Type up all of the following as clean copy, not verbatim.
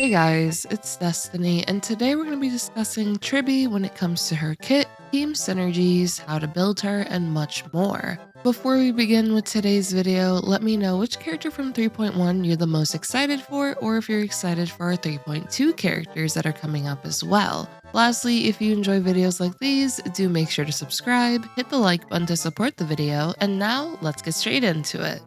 Hey guys, it's Destiny, and today we're going to be discussing Tribbie when it comes to her kit, team synergies, how to build her, and much more. Before we begin with today's video, let me know which character from 3.1 you're the most excited for, or if you're excited for our 3.2 characters that are coming up as well. Lastly, if you enjoy videos like these, do make sure to subscribe, hit the like button to support the video, and now let's get straight into it.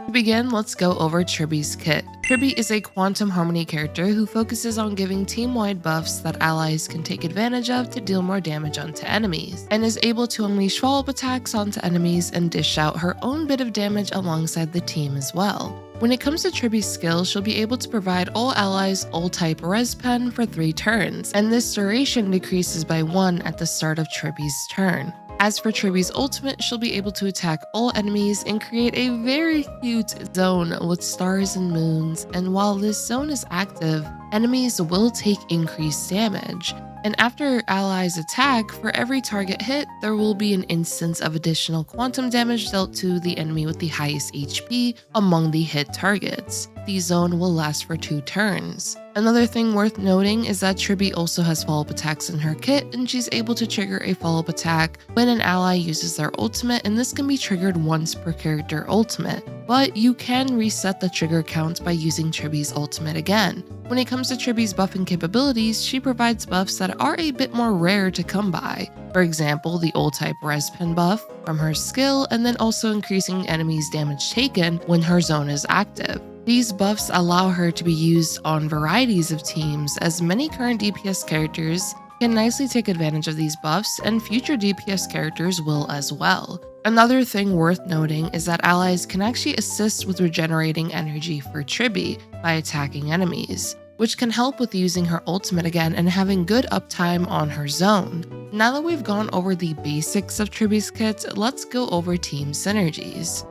To begin, let's go over Tribbie's kit. Tribbie is a Quantum Harmony character who focuses on giving team-wide buffs that allies can take advantage of to deal more damage onto enemies, and is able to unleash follow-up attacks onto enemies and dish out her own bit of damage alongside the team as well. When it comes to Tribbie's skills, she'll be able to provide all allies Ult-type Res Pen for 3 turns, and this duration decreases by 1 at the start of Tribbie's turn. As for Tribbie's ultimate, she'll be able to attack all enemies and create a very cute zone with stars and moons, and while this zone is active, enemies will take increased damage. And after allies attack, for every target hit, there will be an instance of additional quantum damage dealt to the enemy with the highest HP among the hit targets. The zone will last for 2 turns. Another thing worth noting is that Tribbie also has follow-up attacks in her kit, and she's able to trigger a follow-up attack when an ally uses their ultimate, and this can be triggered once per character ultimate. But you can reset the trigger count by using Tribbie's ultimate again. When it comes to Tribbie's buffing capabilities, she provides buffs that are a bit more rare to come by. For example, the Ult-type Res Pen buff from her skill, and then also increasing enemies' damage taken when her zone is active. These buffs allow her to be used on varieties of teams, as many current DPS characters can nicely take advantage of these buffs, and future DPS characters will as well. Another thing worth noting is that allies can actually assist with regenerating energy for Tribbie by attacking enemies, which can help with using her ultimate again and having good uptime on her zone. Now that we've gone over the basics of Tribbie's kit, let's go over team synergies.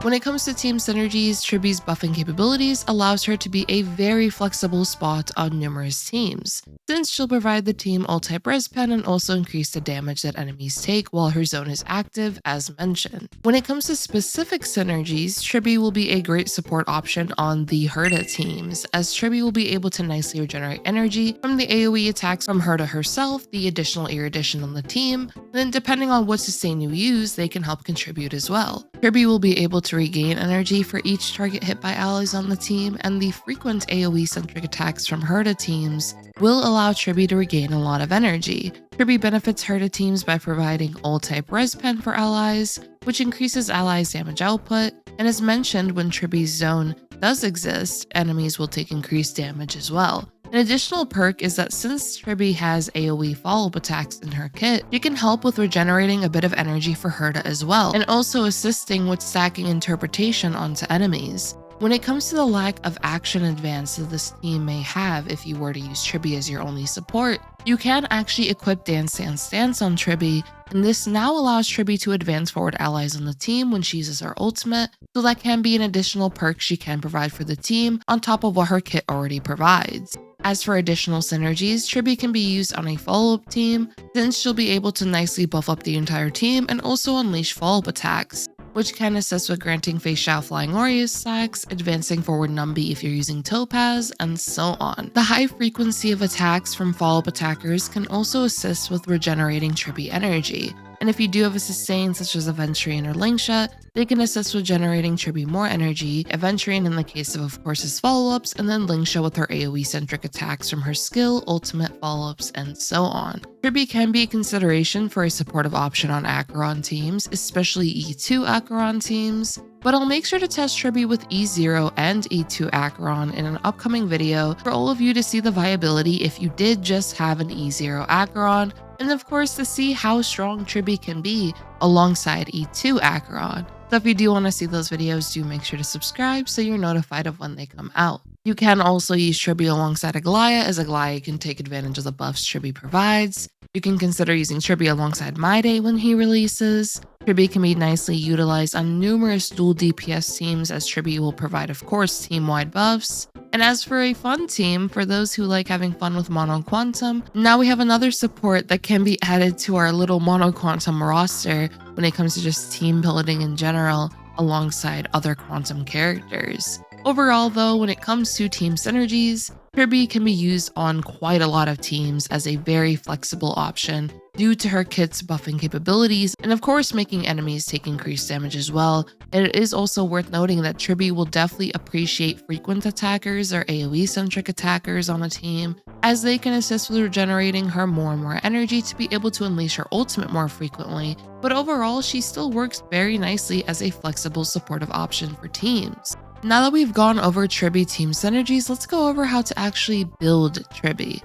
When it comes to team synergies, Tribbie's buffing capabilities allows her to be a very flexible spot on numerous teams, since she'll provide the team Ult-type Res Pen and also increase the damage that enemies take while her zone is active, as mentioned. When it comes to specific synergies, Tribbie will be a great support option on the Herta teams, as Tribbie will be able to nicely regenerate energy from the AoE attacks from Herta herself, the additional erudition on the team, and then depending on what sustain you use, they can help contribute as well. Tribbie will be able to regain energy for each target hit by allies on the team, and the frequent AoE-centric attacks from Herta teams will allow Tribbie to regain a lot of energy. Tribbie benefits Herta teams by providing Ult-type Res Pen for allies, which increases allies' damage output, and as mentioned, when Tribbie's zone does exist, enemies will take increased damage as well. An additional perk is that since Tribbie has AoE follow-up attacks in her kit, she can help with regenerating a bit of energy for Herta as well, and also assisting with stacking interpretation onto enemies. When it comes to the lack of action advance that this team may have if you were to use Tribbie as your only support, you can actually equip Dance Dance Dance on Tribbie, and this now allows Tribbie to advance forward allies on the team when she uses her ultimate, so that can be an additional perk she can provide for the team on top of what her kit already provides. As for additional synergies, Tribbie can be used on a follow-up team, since she'll be able to nicely buff up the entire team and also unleash follow-up attacks, which can assist with granting Feixiao Flying Aureus stacks, advancing forward Numbi if you're using Topaz, and so on. The high frequency of attacks from follow-up attackers can also assist with regenerating Tribbie energy, and if you do have a sustain such as Aventurine or Lingsha, they can assist with generating Tribbie more energy, Aventurine in the case of course his follow-ups, and then Lingsha with her AoE-centric attacks from her skill, ultimate follow-ups, and so on. Tribbie can be a consideration for a supportive option on Acheron teams, especially E2 Acheron teams, but I'll make sure to test Tribbie with E0 and E2 Acheron in an upcoming video for all of you to see the viability if you did just have an E0 Acheron, and of course to see how strong Tribbie can be alongside E2 Acheron. So if you do want to see those videos, do make sure to subscribe so you're notified of when they come out. You can also use Tribbie alongside Aglaea, as Aglaea can take advantage of the buffs Tribbie provides. You can consider using Tribbie alongside Mydei when he releases. Tribbie can be nicely utilized on numerous dual DPS teams, as Tribbie will provide, of course, team-wide buffs. And as for a fun team, for those who like having fun with Mono Quantum, now we have another support that can be added to our little Mono Quantum roster when it comes to just team building in general, alongside other Quantum characters. Overall though, when it comes to team synergies, Tribbie can be used on quite a lot of teams as a very flexible option due to her kit's buffing capabilities, and of course making enemies take increased damage as well. And it is also worth noting that Tribbie will definitely appreciate frequent attackers or AoE-centric attackers on a team, as they can assist with regenerating her more and more energy to be able to unleash her ultimate more frequently. But overall, she still works very nicely as a flexible supportive option for teams. Now that we've gone over Tribbie team synergies, let's go over how to actually build Tribbie.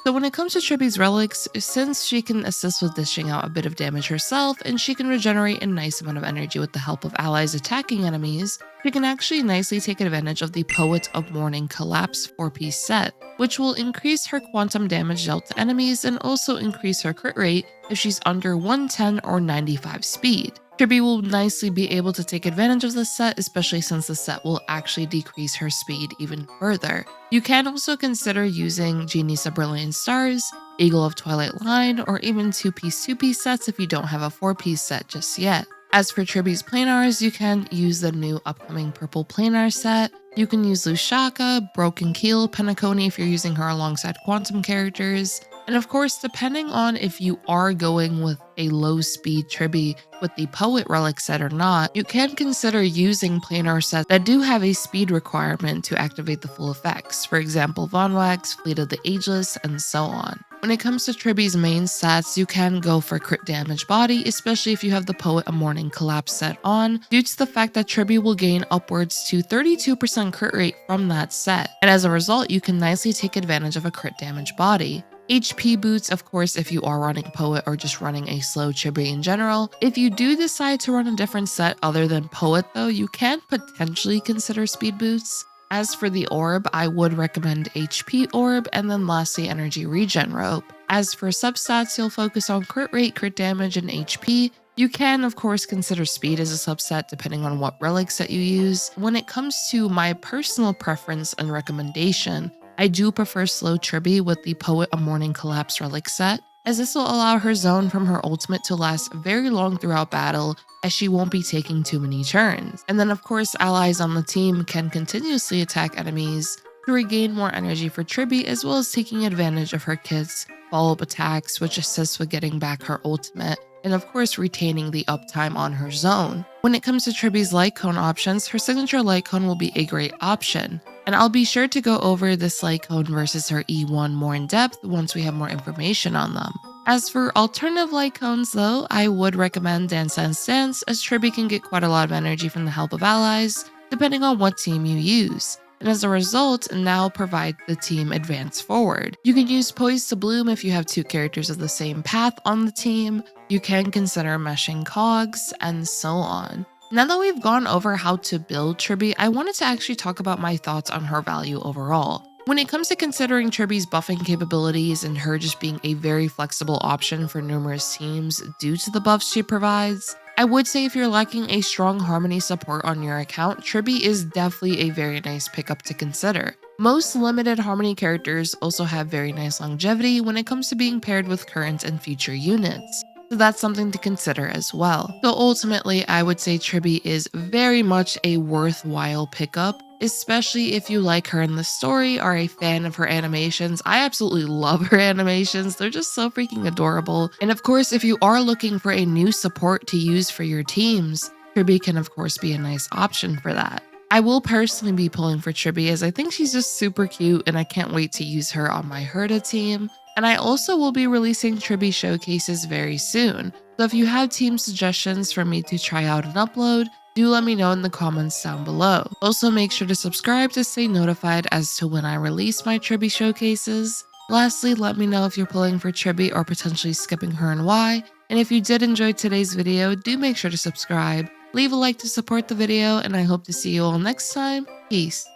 So when it comes to Tribbie's relics, since she can assist with dishing out a bit of damage herself, and she can regenerate a nice amount of energy with the help of allies attacking enemies, she can actually nicely take advantage of the Poet of Morning Collapse 4-piece set, which will increase her quantum damage dealt to enemies and also increase her crit rate if she's under 110 or 95 speed. Tribbie will nicely be able to take advantage of this set, especially since the set will actually decrease her speed even further. You can also consider using Genies of Brilliant Stars, Eagle of Twilight Line, or even 2-piece sets if you don't have a 4-piece set just yet. As for Tribbie's planars, you can use the new upcoming purple planar set. You can use Lushaka, Broken Keel, Penacony if you're using her alongside Quantum characters. And of course, depending on if you are going with a low speed Tribbie with the Poet Relic set or not, you can consider using planar sets that do have a speed requirement to activate the full effects. For example, Von Wax, Fleet of the Ageless, and so on. When it comes to Tribbie's main stats, you can go for crit damage body, especially if you have the Poet of Morning Collapse set on, due to the fact that Tribbie will gain upwards to 32% crit rate from that set. And as a result, you can nicely take advantage of a crit damage body. HP boots, of course, if you are running Poet or just running a slow Tribbie in general. If you do decide to run a different set other than Poet though, you can potentially consider speed boots. As for the orb, I would recommend HP orb, and then lastly energy regen rope. As for substats, you'll focus on crit rate, crit damage, and HP. You can, of course, consider speed as a subset depending on what relic set you use. When it comes to my personal preference and recommendation, I do prefer slow Tribbie with the Poet of Morning Collapse relic set, as this will allow her zone from her ultimate to last very long throughout battle, as she won't be taking too many turns. And then of course, allies on the team can continuously attack enemies to regain more energy for Tribbie, as well as taking advantage of her kit's follow-up attacks, which assists with getting back her ultimate, and of course retaining the uptime on her zone. When it comes to Tribbie's light cone options, her signature light cone will be a great option, and I'll be sure to go over this light cone versus her E1 more in depth once we have more information on them. As for alternative light cones though, I would recommend Dance Dance Dance, as Tribbie can get quite a lot of energy from the help of allies, depending on what team you use. And as a result, now provide the team advance forward. You can use Poise to Bloom if you have two characters of the same path on the team. You can consider meshing cogs, and so on. Now that we've gone over how to build Tribbie, I wanted to actually talk about my thoughts on her value overall. When it comes to considering Tribbie's buffing capabilities and her just being a very flexible option for numerous teams due to the buffs she provides, I would say if you're lacking a strong Harmony support on your account, Tribbie is definitely a very nice pickup to consider. Most limited Harmony characters also have very nice longevity when it comes to being paired with current and future units, so that's something to consider as well. So ultimately, I would say Tribbie is very much a worthwhile pickup, especially if you like her in the story, are a fan of her animations. I absolutely love her animations. They're just so freaking adorable. And of course, if you are looking for a new support to use for your teams, Tribbie can of course be a nice option for that. I will personally be pulling for Tribbie, as I think she's just super cute and I can't wait to use her on my Herta team. And I also will be releasing Tribbie showcases very soon. So if you have team suggestions for me to try out and upload, do let me know in the comments down below. Also make sure to subscribe to stay notified as to when I release my Tribbie showcases. Lastly, let me know if you're pulling for Tribbie or potentially skipping her and why. And if you did enjoy today's video, do make sure to subscribe, leave a like to support the video, and I hope to see you all next time. Peace.